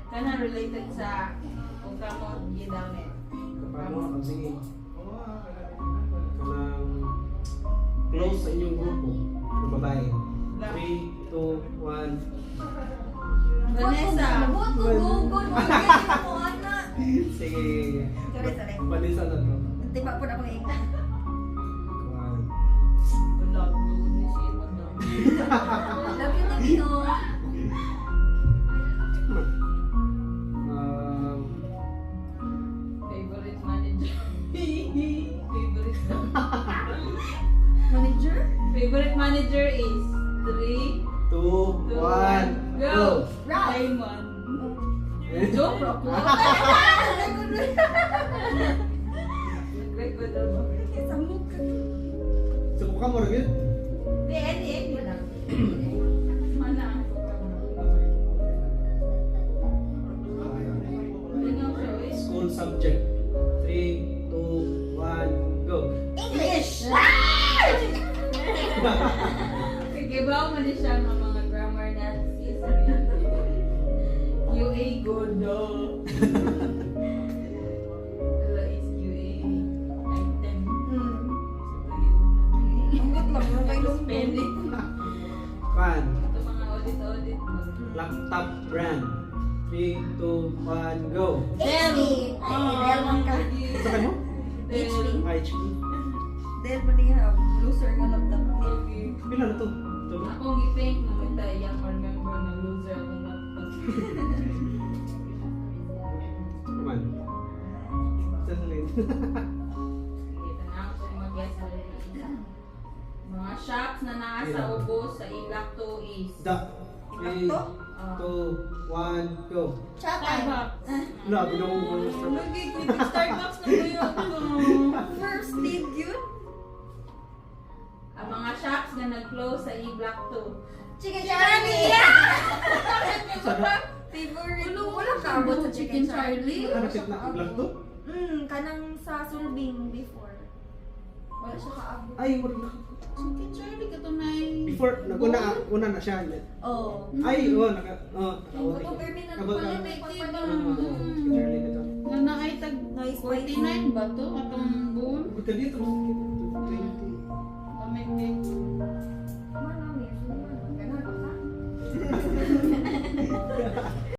Kana related sa kung kamo gidamit. Kapag sige. Kanang close sa inyong grupo ng babae. 3, 2, 1. Vanessa. Buot ko gugod mo ganyan mo anak. Sige. Sorry. Balisa na to. Tiba po na akong ikan. 1. Wala ko ni si Madam. Love you. Favorite manager. Manager? Favorite manager is 3, 2, 1, go! Ralph. Raymond. Joke ako. Record ako. Sa mukha. Subukan mo rin yun? Any lang. Mana ako School subject. 3, 2, 1, go. English! Sige ba mo din siya ng mga grammar na UA good do. Wala is UA item. Ang gut lang, may Spending. Pan. Ito mga audit. Laptop brand. 3, 2, 1, go. HP! Ay, Dell man ka. Sa kanya mo? HP. HP. Dell man niya. Loser nga laptop. Pila na to? Ito ba? Akong i-think na kita yung remember na loser akong laptop. Come on. Sasalin. Sige, tanaw ko mag-guess na mga shops na nasa ubos sa Ilak 2 is Da. 3, 2, 1, go. Chatay. Wala, binawang mo yung start. Lagi, Starbucks na ba yun? First date yun? Ang mga shops na nag-close sa E-Block 2. Chicken Charlie! Sana? Favorite. Wala ka abot sa Chicken Charlie? Ano sit na vlog to? Kanang sa Sulbing before. Wala siya kaabot. Ay, wala. Chicken Charlie ka to na Before, una na siya. Oh. Ay, nakawari. Pag-permi na Kabag pala na. may Charlie ka to. na naay tag Nice 49 ba to? Atong bull? Buta dito, 20. Kamit